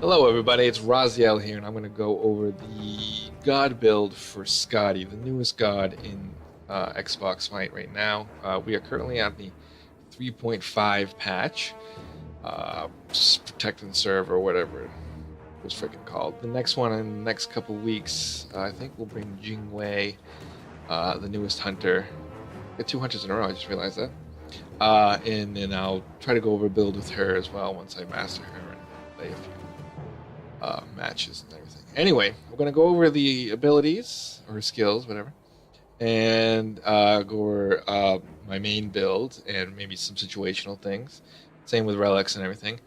Hello everybody, it's Raziel here, and I'm going to go over the God build for Skadi, the newest God in Xbox SMITE right now. We are currently at the 3.5 patch, Protect and Serve or whatever it was freaking called. The next one in the next couple weeks, I think we'll bring Jingwei, the newest hunter. Get two hunters in a row, I just realized that. And then I'll try to go over a build with her as well once I master her and play a few matches and everything. Anyway, we're going to go over the abilities or skills, whatever, and go over my main build and maybe some situational things. Same with relics and everything,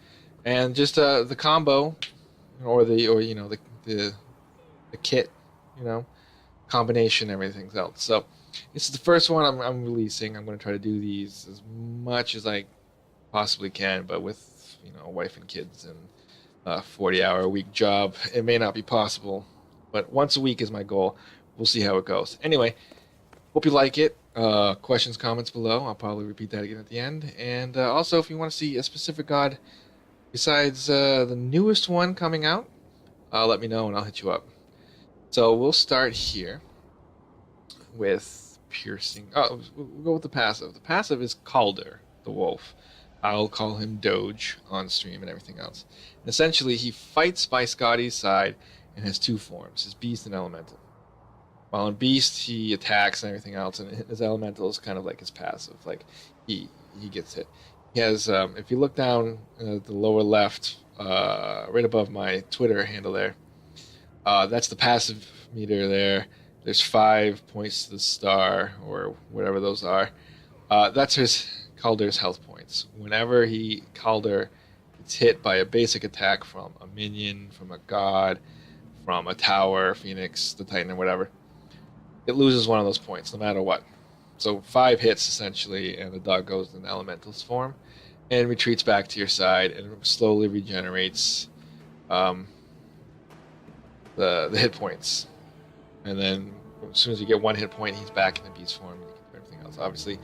and just the combo or the kit, combination, everything else. So this is the first one I'm releasing. I'm going to try to do these as much as I possibly can, but with a wife and kids and 40-hour-a-week job, it may not be possible, but once a week is my goal. We'll see how it goes. Anyway, hope you like it. Questions, comments below. I'll probably repeat that again at the end. And also, if you want to see a specific god besides the newest one coming out, let me know and I'll hit you up. So we'll start here with piercing. Oh, we'll go with the passive. The passive is Calder, the wolf. I'll call him Doge on stream and everything else. And essentially, he fights by Skadi's side and has two forms, his Beast and Elemental. While in Beast, he attacks and everything else, and his Elemental is kind of like his passive. Like, he gets hit. He has, if you look down at the lower left, right above my Twitter handle there, that's the passive meter there. There's 5 points to the star, or whatever those are. That's his Calder's health points. Whenever Calder gets hit by a basic attack from a minion, from a god, from a tower, Phoenix, the Titan, or whatever, it loses one of those points, no matter what. So 5 hits, essentially, and the dog goes in Elemental's form and retreats back to your side and slowly regenerates the hit points. And then as soon as you get 1 hit point, he's back in the beast form and you can do everything else. Obviously,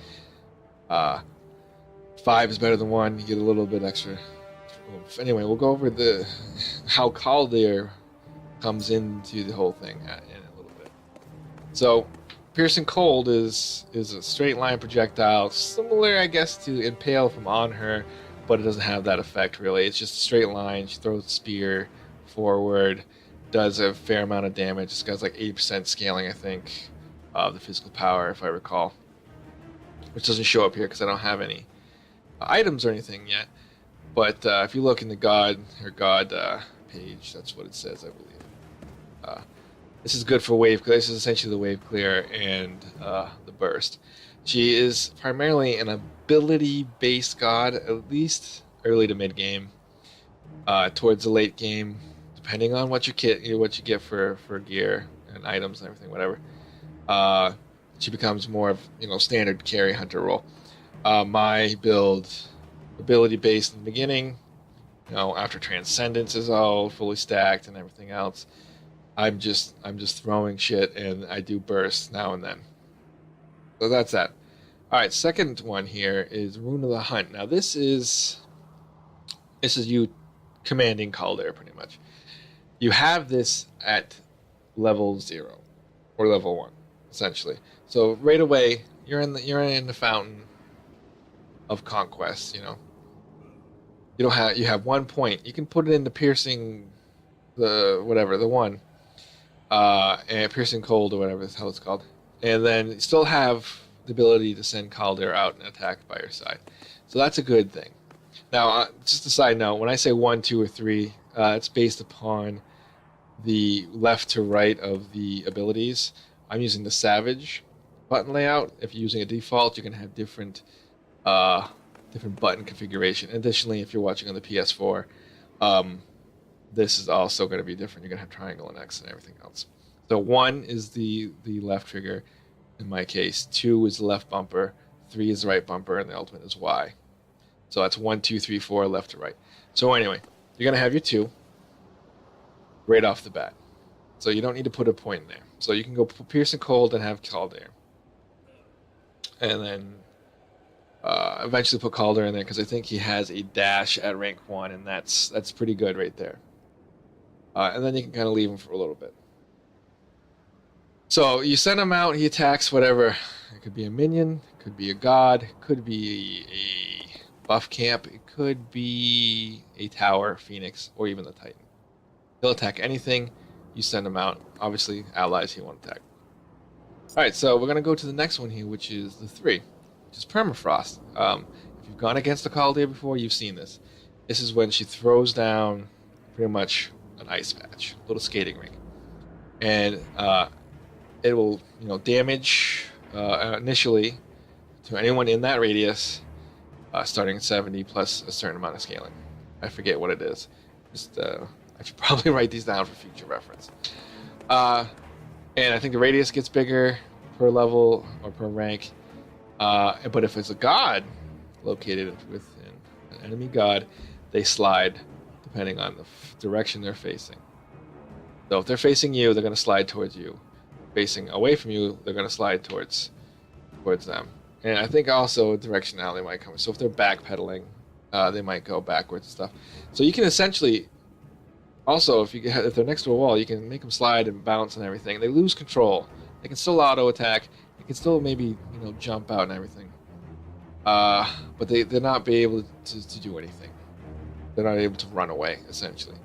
5 is better than 1. You get a little bit extra. Anyway, we'll go over how Calder comes into the whole thing in a little bit. So, Piercing Cold is a straight line projectile, similar, I guess, to Impale from On Her, but it doesn't have that effect really. It's just a straight line. She throws a spear forward, does a fair amount of damage. This guy's like 80% scaling, I think, of the physical power, if I recall, which doesn't show up here because I don't have any items or anything yet. But if you look in the God page, that's what it says, I believe. This is good for wave clear. This is essentially the wave clear and the burst. She is primarily an ability-based God, at least early to mid-game. Towards the late game, depending on what you get for gear and items and everything, whatever, she becomes more of standard carry hunter role. My build, ability-based in the beginning, after Transcendence is all fully stacked and everything else, I'm just throwing shit, and I do bursts now and then. So that's that. All right, second one here is Rune of the Hunt. Now this is you commanding Calder pretty much. You have this at level 0 or level 1, essentially. So right away you're in the fountain of conquest. You have 1 point. You can put it into piercing the 1. And Piercing Cold or whatever the hell it's called, and then you still have the ability to send Calder out and attack by your side. So that's a good thing. Now, just a side note, when I say 1, 2, or 3, it's based upon the left to right of the abilities. I'm using the Savage button layout. If you're using a default, you can have different button configuration. Additionally, if you're watching on the PS4, this is also going to be different. You're going to have triangle and X and everything else. So 1 is the left trigger, in my case. 2 is the left bumper. 3 is the right bumper, and the ultimate is Y. So that's 1, 2, 3, 4, left to right. So anyway, you're going to have your 2 right off the bat. So you don't need to put a point in there. So you can go Piercing Cold and have Calder. And then eventually put Calder in there because I think he has a dash at rank 1, and that's pretty good right there. and then you can kind of leave him for a little bit. So you send him out, he attacks whatever. It could be a minion, it could be a god, it could be a buff camp, it could be a tower, phoenix, or even the titan. He'll attack anything, you send him out. Obviously, allies he won't attack. Alright, so we're going to go to the next one here, which is the 3, which is permafrost. If you've gone against the Caldea before, you've seen this. This is when she throws down pretty much an ice patch, a little skating rink. And it will, damage initially to anyone in that radius, starting at 70 plus a certain amount of scaling. I forget what it is. I should probably write these down for future reference. And I think the radius gets bigger per level or per rank. But if it's a god located within an enemy god, they slide depending on the direction they're facing. So if they're facing you, they're going to slide towards you. Facing away from you, they're going to slide towards them. And I think also directionality might come. So if they're backpedaling, they might go backwards and stuff. So you can essentially, also if they're next to a wall, you can make them slide and bounce and everything. They lose control. They can still auto attack. They can still maybe jump out and everything. But they're not be able to do anything. They're not able to run away essentially.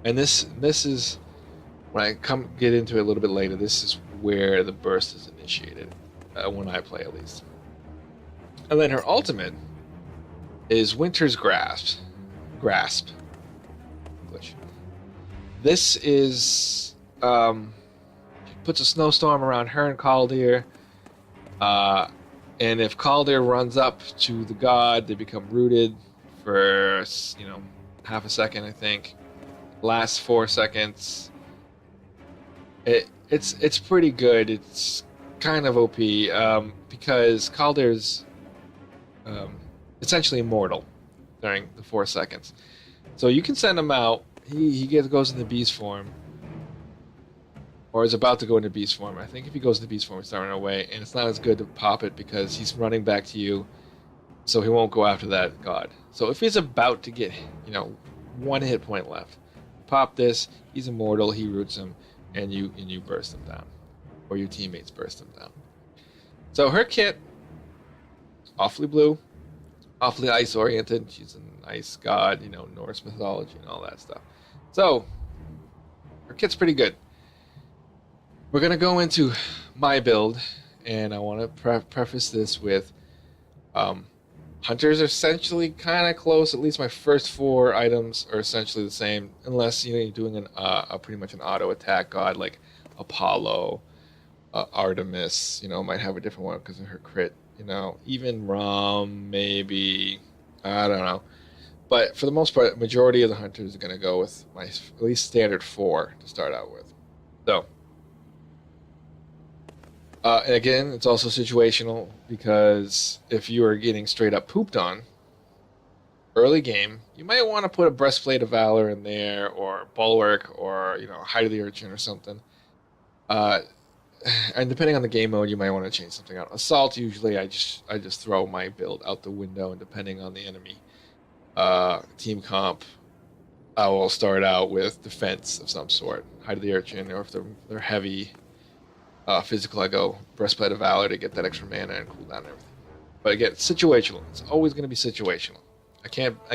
And this is, when I get into it a little bit later, this is where the burst is initiated, when I play at least. And then her ultimate is Winter's Grasp. English. This is puts a snowstorm around her and Caldea. And if Caldea runs up to the god, they become rooted for half a second, I think. Lasts 4 seconds. It's pretty good. It's kind of OP because Caldea's essentially immortal during the 4 seconds. So you can send him out. He goes into beast form, or is about to go into beast form. I think if he goes into beast form, he's running away, and it's not as good to pop it because he's running back to you, so he won't go after that god. So if he's about to get 1 hit point left, pop this. He's immortal. He roots him. And you burst them down, or your teammates burst them down. So her kit, awfully blue, awfully ice oriented. She's an ice god, Norse mythology and all that stuff. So her kit's pretty good. We're gonna go into my build, and I want to preface this with hunters are essentially kind of close. At least my first 4 items are essentially the same, unless you're doing pretty much an auto attack god like Apollo, Artemis. Might have a different one because of her crit. Even Rom, maybe, I don't know. But for the most part, majority of the hunters are going to go with my at least standard 4 to start out with. So. And again, it's also situational because if you are getting straight up pooped on early game, you might want to put a breastplate of valor in there, or bulwark, or height of the urchin or something. And depending on the game mode, you might want to change something out. Assault, usually I just throw my build out the window, and depending on the enemy team comp, I will start out with defense of some sort, height of the urchin, or if they're heavy. Physical, I go breastplate of valor to get that extra mana and cooldown and everything. But again, it's situational. It's always going to be situational. I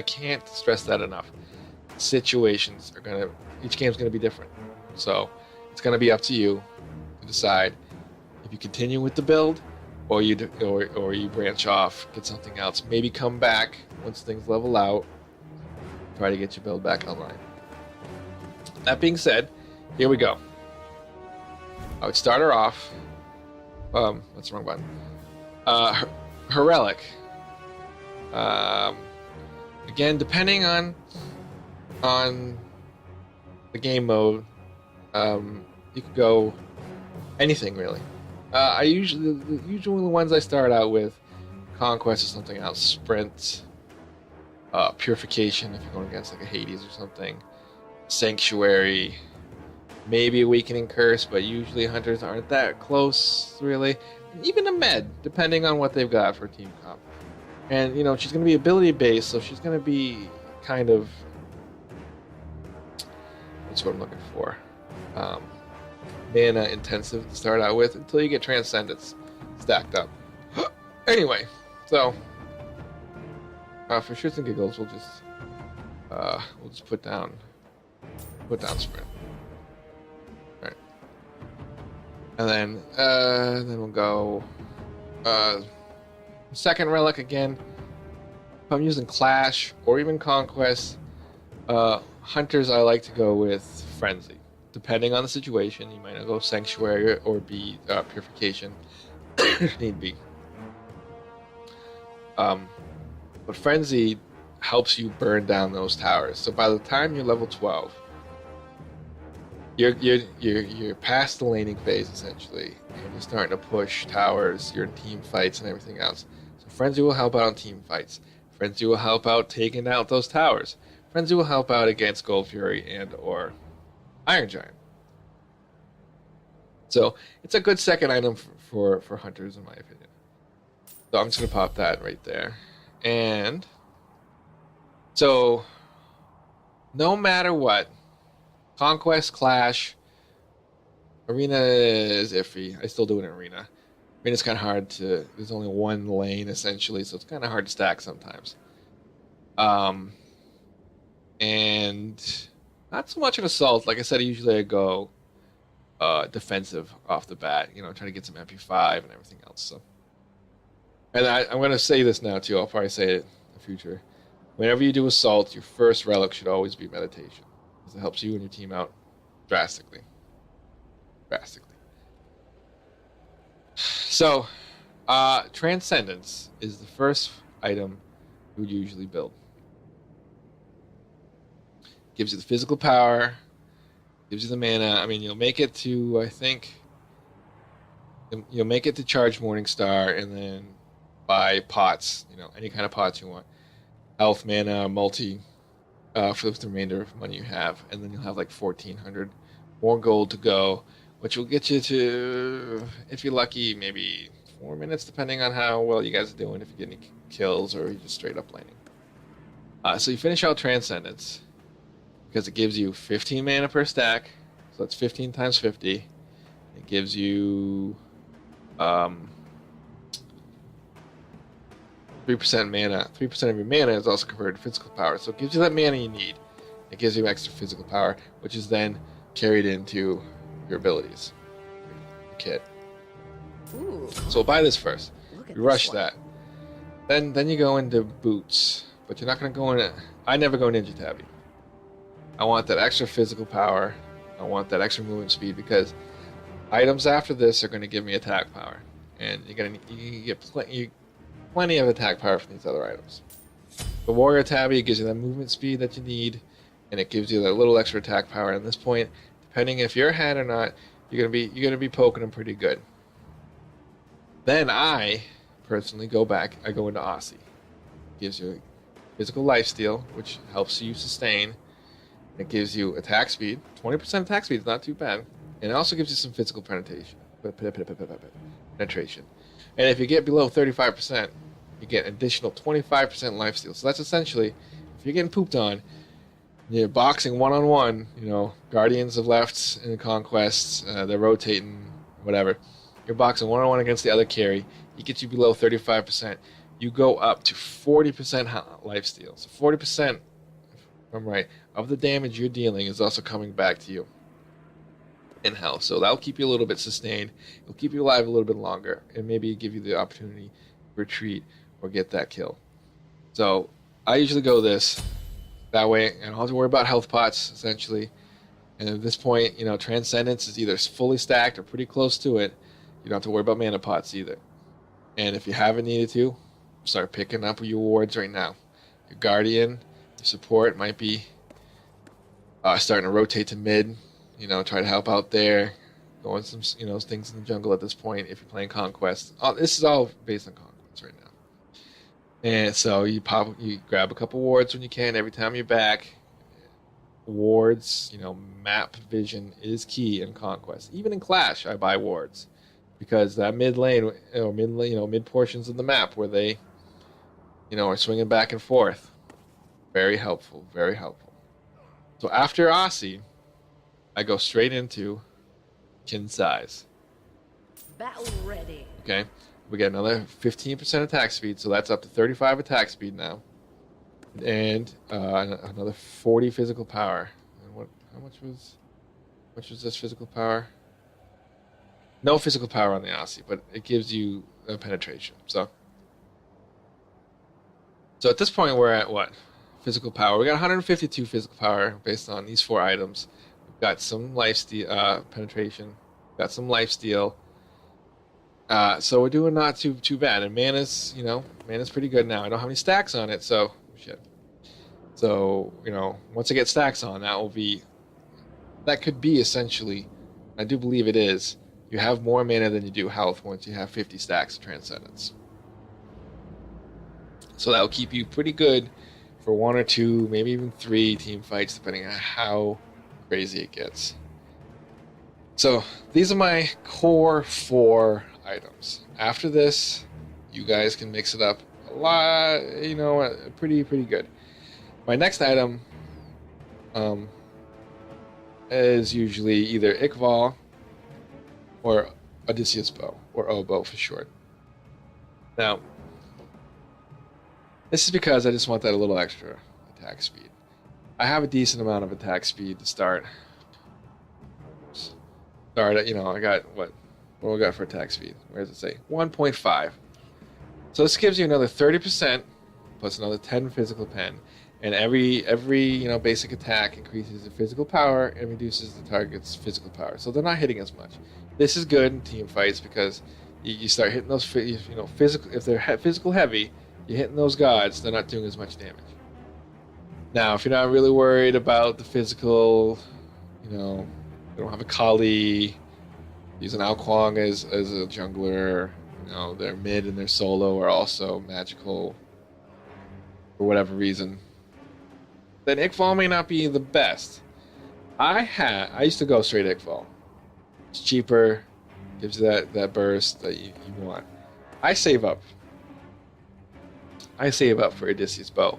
can't stress that enough. Situations are each game's going to be different. So it's going to be up to you to decide if you continue with the build, or you branch off, get something else. Maybe come back once things level out. Try to get your build back online. That being said, here we go. I would start her off. That's the wrong button. Her relic. Again, depending on the game mode, you could go anything really. Usually the ones I start out with, Conquest or something else, Sprint, Purification if you're going against like a Hades or something, Sanctuary. Maybe Awakening Curse, but usually hunters aren't that close, really. And even a med, depending on what they've got for team comp. And, she's going to be ability-based, so she's going to be kind of... That's what I'm looking for. Mana intensive to start out with until you get Transcendence stacked up. Anyway, so for shits and giggles, we'll just put down sprint. All right, and then we'll go second relic again. If I'm using Clash or even Conquest, Hunters I like to go with Frenzy. Depending on the situation, you might go Sanctuary or be Purification, if need be. But Frenzy helps you burn down those towers. So by the time you're level 12, you're past the laning phase essentially, and you're starting to push towers. You're in team fights and everything else. So Frenzy will help out in team fights. Frenzy will help out taking out those towers. Frenzy will help out against Gold Fury and or Iron Giant. So it's a good second item for Hunters, in my opinion. So I'm just going to pop that right there. And so no matter what, Conquest, Clash, Arena is iffy. I still do it in Arena. Arena's kind of hard to... There's only one lane, essentially, so it's kind of hard to stack sometimes. And not so much an Assault. Like I said, usually I go defensive off the bat, trying to get some MP5 and everything else. So, and I'm going to say this now too. I'll probably say it in the future. Whenever you do Assault, your first relic should always be Meditation, because it helps you and your team out drastically. So, Transcendence is the first item you would usually build. Gives you the physical power, gives you the mana. I mean, you'll make it to, I think, you'll make it to charge Morningstar and then buy pots, any kind of pots you want. Health, mana, multi, for the remainder of money you have. And then you'll have like 1,400 more gold to go, which will get you to, if you're lucky, maybe 4 minutes, depending on how well you guys are doing, if you get any kills or you're just straight up laning. So you finish out Transcendence, because it gives you 15 mana per stack, so that's 15 times 50. It gives you 3% mana. 3% of your mana is also converted to physical power, so it gives you that mana you need. It gives you extra physical power, which is then carried into your abilities, your kit. Ooh. So we'll buy this first. You rush that. Then you go into boots, but you're not going to go in. I never go Ninja Tabby. I want that extra physical power. I want that extra movement speed, because items after this are going to give me attack power, and you can get plenty of attack power from these other items. The Warrior Tabby gives you that movement speed that you need, and it gives you that little extra attack power. And at this point, depending if you're ahead or not, you're gonna be poking them pretty good. Then I personally go back. I go into Aussie. Gives you physical lifesteal, which helps you sustain. It gives you attack speed. 20% attack speed is not too bad. And it also gives you some physical penetration. And if you get below 35%, you get additional 25% lifesteal. So that's essentially, if you're getting pooped on, you're boxing one-on-one, Guardians of Lefts and Conquests, they're rotating, whatever. You're boxing one-on-one against the other carry. He gets you below 35%. You go up to 40% lifesteal. So 40%, if I'm right, of the damage you're dealing is also coming back to you in health. So that'll keep you a little bit sustained. It'll keep you alive a little bit longer, and maybe give you the opportunity to retreat or get that kill. So I usually go this. That way, I don't have to worry about health pots, essentially. And at this point, Transcendence is either fully stacked or pretty close to it. You don't have to worry about mana pots either. And if you haven't needed to, start picking up your wards right now. Your Guardian, your support might be starting to rotate to mid. Try to help out there. Going some, things in the jungle at this point if you're playing Conquest. This is all based on Conquest right now. And so you grab a couple wards when you can every time you're back. Wards, map vision is key in Conquest. Even in Clash, I buy wards, because that mid lane or mid portions of the map where they, are swinging back and forth, very helpful, very helpful. So after Aussie, I go straight into kin size. Battle ready. Okay, we get another 15% attack speed, so that's up to 35 attack speed now, and another 40 physical power. And what? How much was this physical power? No physical power on the Aussie, but it gives you a penetration. So at this point, we're at what? Physical power. We got 152 physical power based on these 4 items. We've got some life steal penetration. We've got some life steal. So we're doing not too bad. And mana's pretty good now. I don't have any stacks on it, so shit. So once I get stacks on, that could be essentially, I do believe it is. You have more mana than you do health once you have 50 stacks of Transcendence. So that'll keep you pretty good for 1 or 2, maybe even 3 team fights, depending on how crazy it gets. So these are my core 4 items. After this, you guys can mix it up a lot, pretty good. My next item is usually either Iqval or Odysseus bow, or oboe for short. Now, this is because I just want that a little extra attack speed. I have a decent amount of attack speed to start. I got what do we got for attack speed? Where does it say? 1.5. So this gives you another 30% plus another 10 physical pen. And every basic attack increases the physical power and reduces the target's physical power. So they're not hitting as much. This is good in team fights because you start hitting those physical. If they're physical heavy, you're hitting those gods. They're not doing as much damage. Now, if you're not really worried about the physical, they don't have a Kali, use an Ao Kuang as a jungler. Their mid and their solo are also magical for whatever reason. Then Iqval may not be the best. I used to go straight Iqval. It's cheaper, gives you that burst that you want. I save up for Odysseus bow.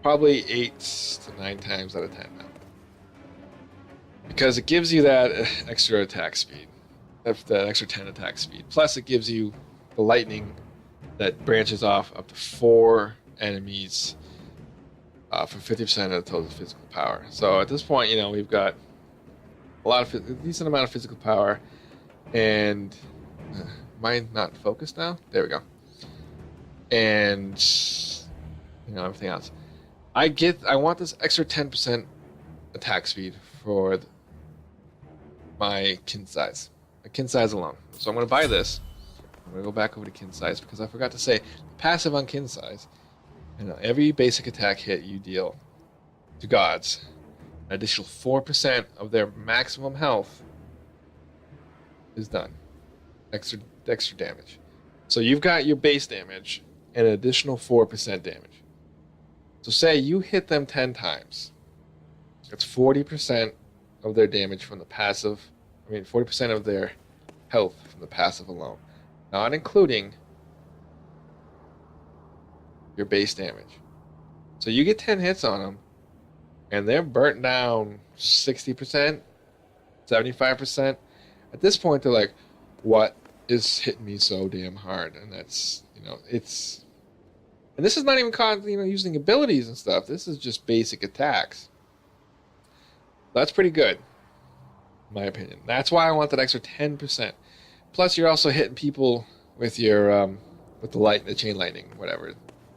Probably 8 to 9 times out of 10 now. Because it gives you that extra attack speed. That extra 10 attack speed. Plus it gives you the lightning that branches off up to 4 enemies for 50% of the total physical power. So at this point, we've got a decent amount of physical power, and mine not focused now. There we go. And everything else. I want this extra 10% attack speed for my kin size. My kin size alone. So I'm going to buy this. I'm going to go back over to kin size because I forgot to say passive on kin size. Every basic attack hit you deal to gods, an additional 4% of their maximum health is done. Extra damage. So you've got your base damage and an additional 4% damage. So say you hit them 10 times. That's 40% of their damage from the passive. 40% of their health from the passive alone. Not including your base damage. So you get 10 hits on them, and they're burnt down 60%, 75%. At this point, they're like, what is hitting me so damn hard? And that's, it's... And this is not even using abilities and stuff. This is just basic attacks. That's pretty good, in my opinion. That's why I want that extra 10%. Plus, you're also hitting people with your with the chain lightning, whatever.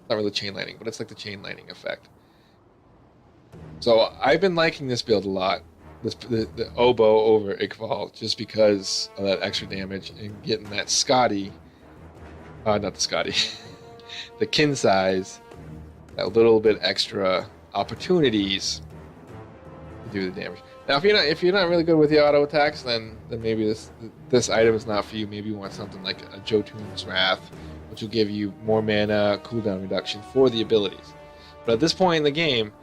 Not really chain lightning, but it's like the chain lightning effect. So I've been liking this build a lot. The oboe over Iqval, just because of that extra damage and getting that Skadi. Not the Skadi. The kin size, that little bit extra opportunities to do the damage. Now, if you're not really good with the auto attacks, then maybe this item is not for you. Maybe you want something like a Jotun's Wrath, which will give you more mana, cooldown reduction for the abilities. But at this point in the game,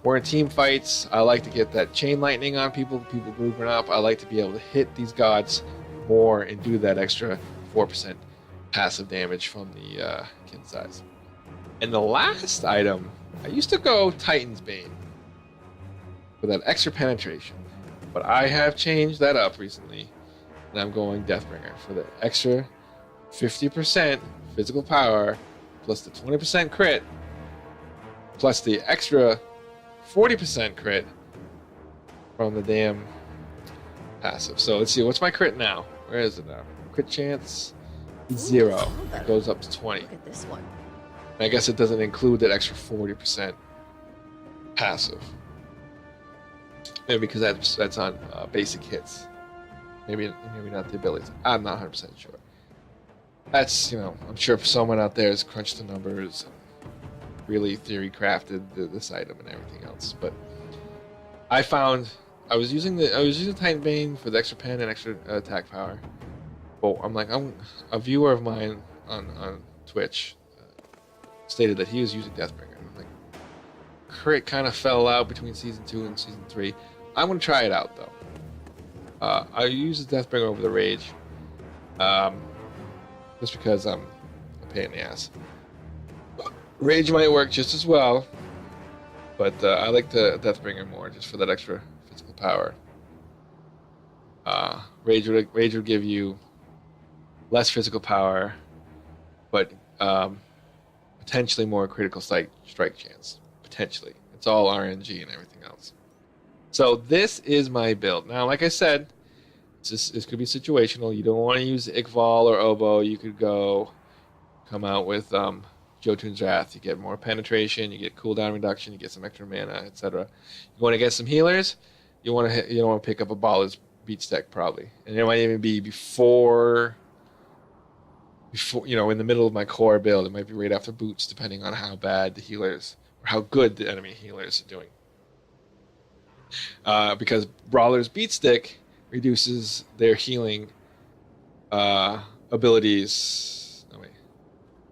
we're in team fights. I like to get that chain lightning on people grouping up. I like to be able to hit these gods more and do that extra 4% passive damage from the kin size. And the last item, I used to go Titan's Bane for that extra penetration. But I have changed that up recently, and I'm going Deathbringer for the extra 50% physical power, plus the 20% crit, plus the extra 40% crit from the damn passive. So let's see, what's my crit now? Where is it now? Crit chance 0. It goes up to 20. Look at this one. And I guess it doesn't include that extra 40% passive. Maybe because that's on basic hits. Maybe not the abilities. I'm not 100% sure. That's, I'm sure someone out there has crunched the numbers and really theory crafted this item and everything else. But I found I was using Titan Bane for the extra pen and extra attack power. But I'm a viewer of mine on Twitch stated that he was using Deathbringer. And I'm like, crit kind of fell out between season 2 and season 3. I'm gonna try it out though. I use the Deathbringer over the Rage, just because I'm a pain in the ass. Rage might work just as well, but I like the Deathbringer more just for that extra physical power. Rage would give you less physical power, but potentially more critical strike chance. Potentially, it's all RNG and everything else. So this is my build. Now, like I said, this could be situational. You don't want to use Iqval or Oboe. You could come out with Jotun's Wrath. You get more penetration. You get cooldown reduction. You get some extra mana, etc. You want to get some healers. You want to pick up a Baller's Beats deck probably, and it might even be before in the middle of my core build. It might be right after Boots, depending on how bad the healers or how good the enemy healers are doing. Because Brawler's Beat Stick reduces their healing abilities. Oh, wait.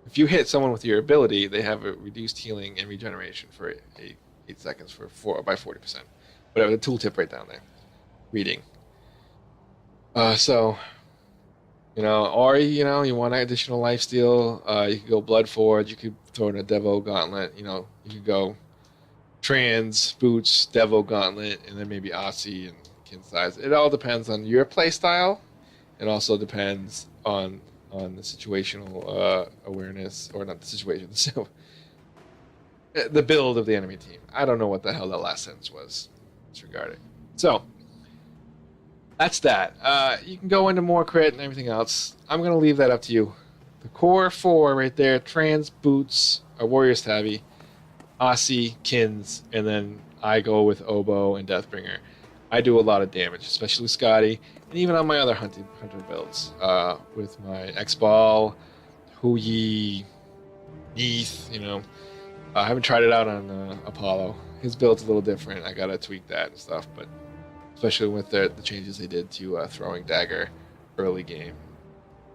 If you hit someone with your ability, they have a reduced healing and regeneration for 8 seconds by 40%. Whatever, the tooltip right down there. Reading. So, or you want additional lifesteal, you could go Blood Forge, you could throw in a Devo Gauntlet, you could go Trans, Boots, Devo Gauntlet, and then maybe Aussie and Kin Size. It all depends on your playstyle. It also depends on the situational awareness, or not the situation, so the build of the enemy team. I don't know what the hell that last sentence was disregarding. So that's that. You can go into more crit and everything else. I'm going to leave that up to you. The core 4 right there, Trans, Boots, Warrior's Tabby, Aussie, Kins, and then I go with Oboe and Deathbringer. I do a lot of damage, especially with Skadi, and even on my other hunter builds. With my X-Ball, Huyi, Neath, I haven't tried it out on Apollo. His build's a little different. I gotta tweak that and stuff, but especially with the changes they did to throwing dagger early game,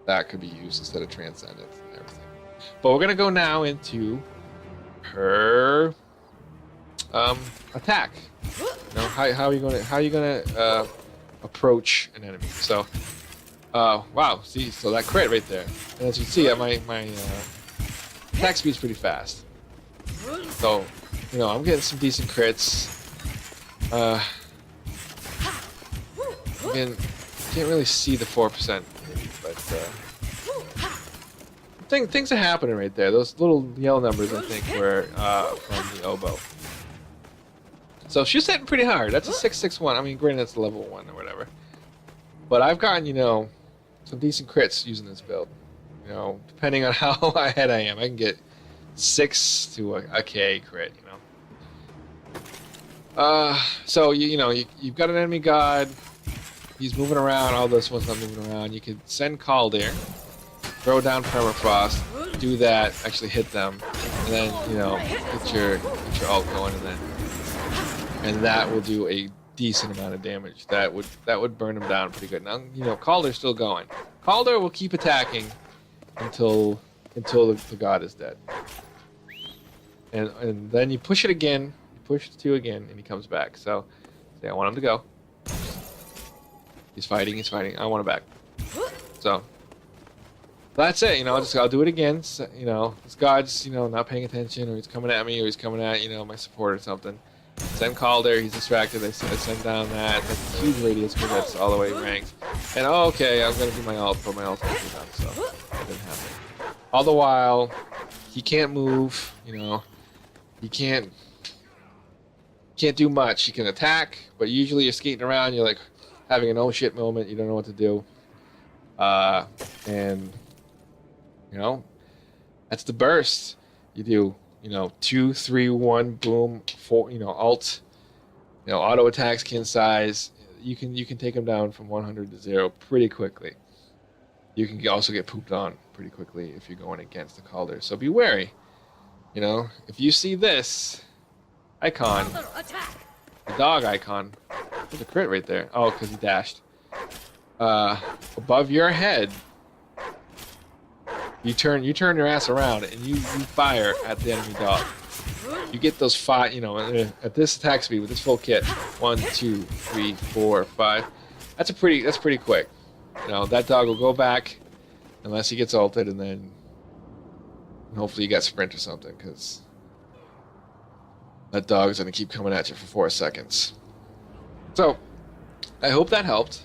that could be used instead of Transcendence and everything. But we're gonna go now into her attack. How are you gonna approach an enemy? So wow, see, so that crit right there, and as you see, my attack speed's pretty fast. So I'm getting some decent crits. Again, can't really see the 4%, but things are happening right there. Those little yellow numbers, I think, were from the Oboe. So she's hitting pretty hard. That's a 661. I mean, granted, that's level 1 or whatever. But I've gotten, some decent crits using this build. Depending on how ahead I am, I can get 6 to a K crit. So you've got an enemy god. He's moving around. All this one's not moving around. You could send Calder, throw down Permafrost, do that, actually hit them, and then get your ult going, and that will do a decent amount of damage. That would burn him down pretty good. Now Calder's still going. Calder will keep attacking until the god is dead, and then you push it again. You push the 2 again, and he comes back. So I want him to go. He's fighting. I want him back. So that's it. I'll do it again. So, this god's not paying attention, or he's coming at me, or he's coming at my support or something. Send Calder, he's distracted. I send down that. That's a huge radius because that's all the way ranked. And oh, okay, I'm gonna do my ult, but my ult's gonna be done, so that didn't happen. All the while, he can't move. You know, he can't do much. He can attack, but usually you're skating around. You're like having an oh shit moment. You don't know what to do. And you know, that's the burst. You do, 2, 3, 1, boom, 4, alt, auto attacks, kin size. You can take them down from 100 to 0 pretty quickly. You can also get pooped on pretty quickly if you're going against the Calder. So be wary. If you see this icon, the dog icon, there's a crit right there. Oh, because he dashed. Above your head, you turn your ass around and you fire at the enemy dog. You get those 5, at this attack speed with this full kit. 1, 2, 3, 4, 5. That's pretty quick. That dog will go back unless he gets ulted, and then hopefully you got sprint or something, because that dog's gonna keep coming at you for 4 seconds. So I hope that helped.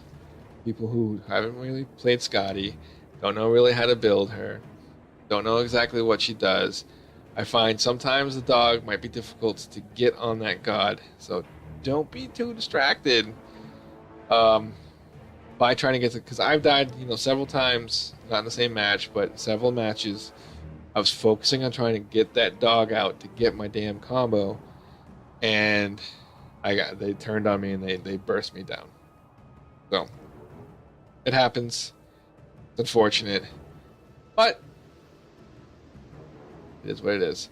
People who haven't really played Skadi, don't know really how to build her, don't know exactly what she does. I find sometimes the dog might be difficult to get on that god, so don't be too distracted by trying to get to, because I've died, several times, not in the same match, but several matches. I was focusing on trying to get that dog out to get my damn combo, and they turned on me and they burst me down. So it happens. It's unfortunate, but it is what it is.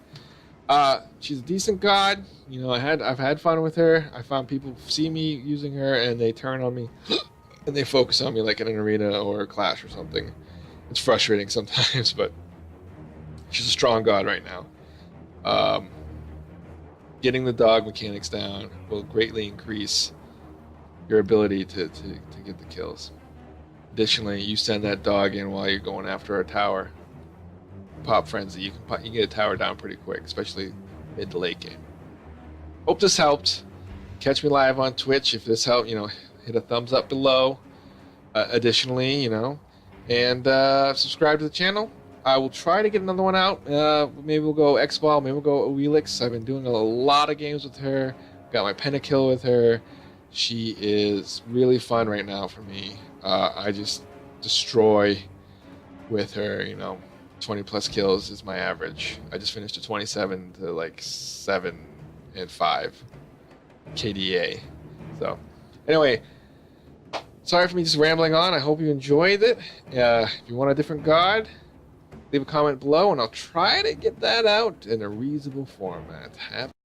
She's a decent god. I've had fun with her. I found people see me using her and they turn on me and they focus on me like in an arena or a clash or something. It's frustrating sometimes, but she's a strong god right now. Getting the dog mechanics down will greatly increase your ability to get the kills. Additionally, you send that dog in while you're going after a tower. Pop frenzy, you can get a tower down pretty quick, especially mid to late game. Hope this helped. Catch me live on Twitch if this helped. Hit a thumbs up below. Additionally, and subscribe to the channel. I will try to get another one out. Maybe we'll go X-Ball, maybe we'll go Oelix. I've been doing a lot of games with her. Got my pentakill with her. She is really fun right now for me. I just destroy with her, 20 plus kills is my average. I just finished a 27 to like 7 and 5 KDA. So anyway, sorry for me just rambling on. I hope you enjoyed it. If you want a different god, leave a comment below and I'll try to get that out in a reasonable format.